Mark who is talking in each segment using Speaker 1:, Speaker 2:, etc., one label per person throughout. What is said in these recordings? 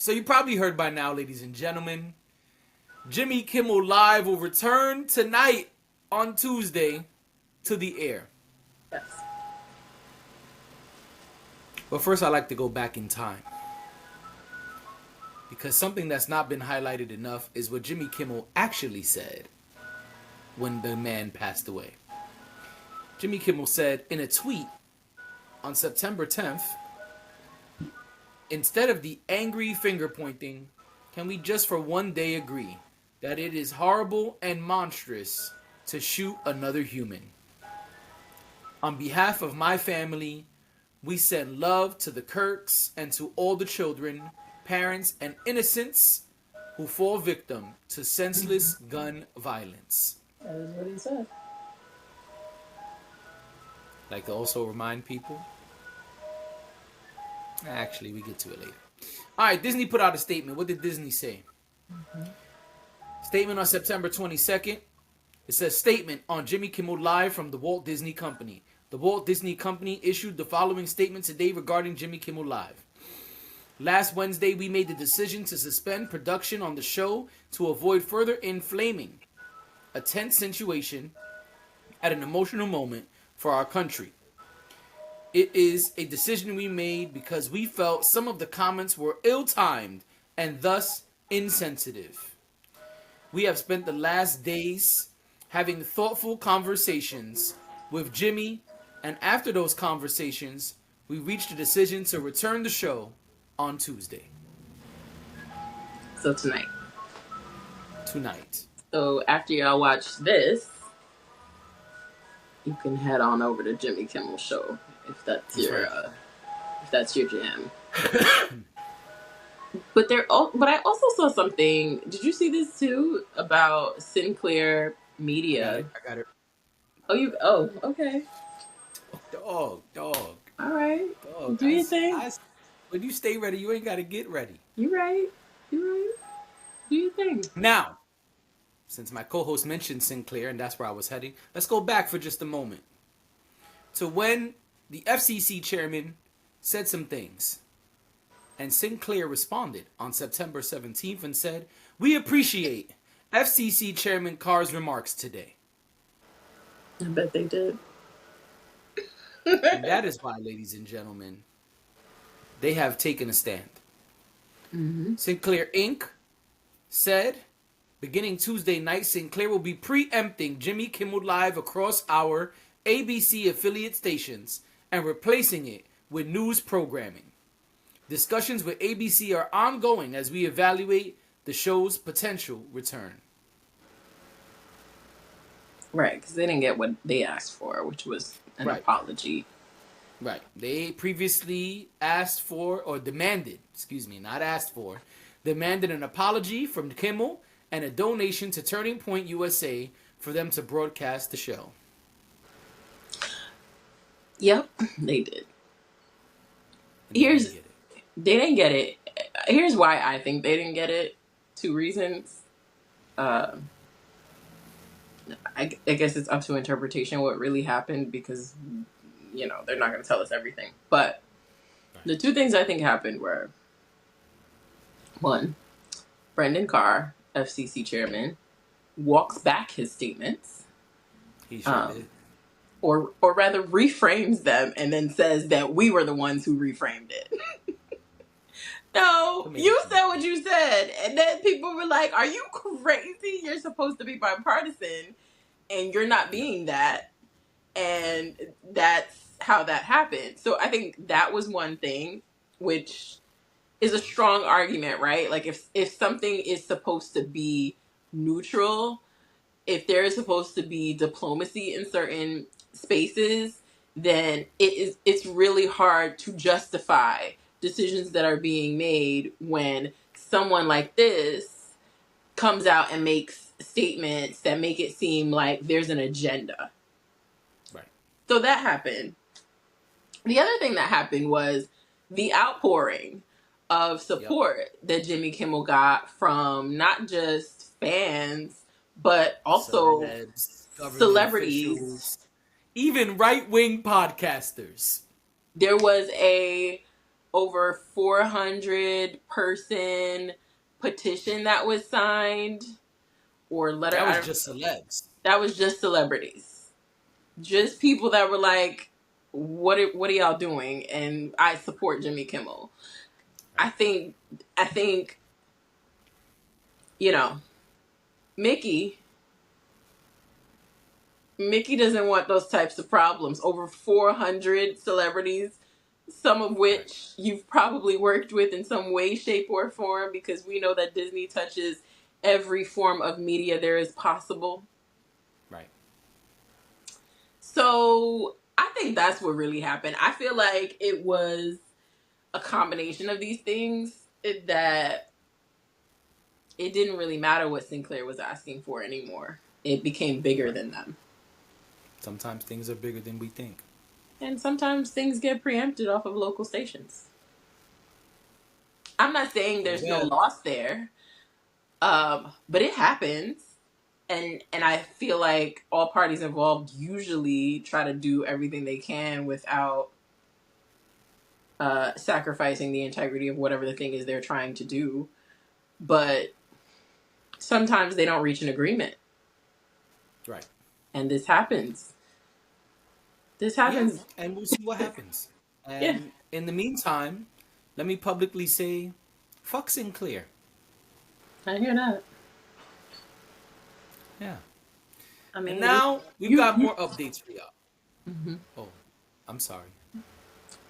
Speaker 1: So you probably heard by now, ladies and gentlemen, Jimmy Kimmel Live will return tonight on Tuesday to the air.
Speaker 2: Yes.
Speaker 1: But first, I'd like to go back in time. Because something that's not been highlighted enough is what Jimmy Kimmel actually said when the man passed away. Jimmy Kimmel said in a tweet on September 10th, instead of the angry finger pointing, can we just for one day agree that it is horrible and monstrous to shoot another human? On behalf of my family, we send love to the Kirks and to all the children, parents, and innocents who fall victim to senseless gun violence.
Speaker 2: That is what he said.
Speaker 1: I'd like to also remind people. Actually, we get to it later. All right, Disney put out a statement. What did Disney say? Statement on September 22nd. It says, statement on Jimmy Kimmel Live from the Walt Disney Company. The Walt Disney Company issued the following statement today regarding Jimmy Kimmel Live. Last Wednesday, we made the decision to suspend production on the show to avoid further inflaming a tense situation at an emotional moment for our country. It is a decision we made because we felt some of the comments were ill-timed and thus insensitive. We have spent the last days having thoughtful conversations with Jimmy, and after those conversations, we reached a decision to return the show on Tuesday.
Speaker 2: So tonight. So after y'all watch this, you can head on over to Jimmy Kimmel's show if that's your jam. But I also saw something. Did you see this too about Sinclair Media?
Speaker 1: I got it.
Speaker 2: Oh, okay.
Speaker 1: Dog.
Speaker 2: All right.
Speaker 1: Dog.
Speaker 2: Do your thing.
Speaker 1: When you stay ready, you ain't got to get ready.
Speaker 2: You right. Do your thing.
Speaker 1: Now, since my co-host mentioned Sinclair, and that's where I was heading, let's go back for just a moment to when the FCC chairman said some things. And Sinclair responded on September 17th and said, "We appreciate FCC Chairman Carr's remarks today."
Speaker 2: I bet they did.
Speaker 1: And that is why, ladies and gentlemen, they have taken a stand.
Speaker 2: Mm-hmm.
Speaker 1: Sinclair Inc. said, beginning Tuesday night, Sinclair will be preempting Jimmy Kimmel Live across our ABC affiliate stations and replacing it with news programming. Discussions with ABC are ongoing as we evaluate the show's potential return.
Speaker 2: Right, because they didn't get what they asked for, which was an apology.
Speaker 1: Right. They previously asked for, or demanded, demanded an apology from Kimmel and a donation to Turning Point USA for them to broadcast the show.
Speaker 2: Yep, they did. They didn't get it. Here's why I think they didn't get it. 2 reasons. I guess it's up to interpretation what really happened because, they're not going to tell us everything. But the 2 things I think happened were, 1, Brendan Carr, FCC chairman, walks back his statements.
Speaker 1: He sure did.
Speaker 2: Or rather reframes them and then says that we were the ones who reframed it. No, you said what you said. And then people were like, are you crazy? You're supposed to be bipartisan and you're not being that. And that's how that happened. So I think that was one thing, which is a strong argument, right? Like if something is supposed to be neutral, if there is supposed to be diplomacy in certain spaces, then it's really hard to justify decisions that are being made when someone like this comes out and makes statements that make it seem like there's an agenda.
Speaker 1: Right.
Speaker 2: So that happened. The other thing that happened was the outpouring of support that Jimmy Kimmel got from not just fans, but also celebrities.
Speaker 1: Officials, even right-wing podcasters.
Speaker 2: There was a over 400 person petition that was signed, or letter.
Speaker 1: That was just celebs.
Speaker 2: That was just celebrities, just people that were like, what are y'all doing? And I support Jimmy Kimmel.
Speaker 1: Right.
Speaker 2: I think you know, Mickey Mickey doesn't want those types of problems. Over 400 celebrities, some of
Speaker 1: Right.
Speaker 2: which you've probably worked with in some way, shape, or form, because we know that Disney touches every form of media there is possible.
Speaker 1: Right.
Speaker 2: So I think that's what really happened. I feel like it was a combination of these things that it didn't really matter what Sinclair was asking for anymore. It became bigger
Speaker 1: Right.
Speaker 2: than them.
Speaker 1: Sometimes things are bigger than we think.
Speaker 2: And sometimes things get preempted off of local stations. I'm not saying there's no
Speaker 1: Well,
Speaker 2: loss there, but it happens. And I feel like all parties involved usually try to do everything they can without sacrificing the integrity of whatever the thing is they're trying to do. But sometimes they don't reach an agreement.
Speaker 1: right.
Speaker 2: And this happens. This
Speaker 1: Yeah,
Speaker 2: happens.
Speaker 1: and we'll see what happens.
Speaker 2: Yeah,
Speaker 1: And in the meantime, let me publicly say, fuck Sinclair.
Speaker 2: I hear that.
Speaker 1: Yeah.
Speaker 2: I
Speaker 1: And
Speaker 2: mean,
Speaker 1: now we've got more updates for y'all.
Speaker 2: Mhm.
Speaker 1: Oh, I'm sorry.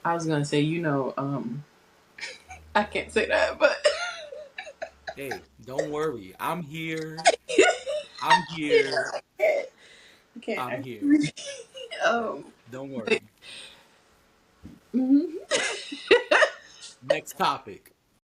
Speaker 2: I was gonna say, I can't say that, but
Speaker 1: Hey, don't worry. I'm here. I'm here.
Speaker 2: I can't
Speaker 1: I'm here.
Speaker 2: actually.
Speaker 1: Yeah.
Speaker 2: Um,
Speaker 1: Don't worry.
Speaker 2: mhm.
Speaker 1: Next topic.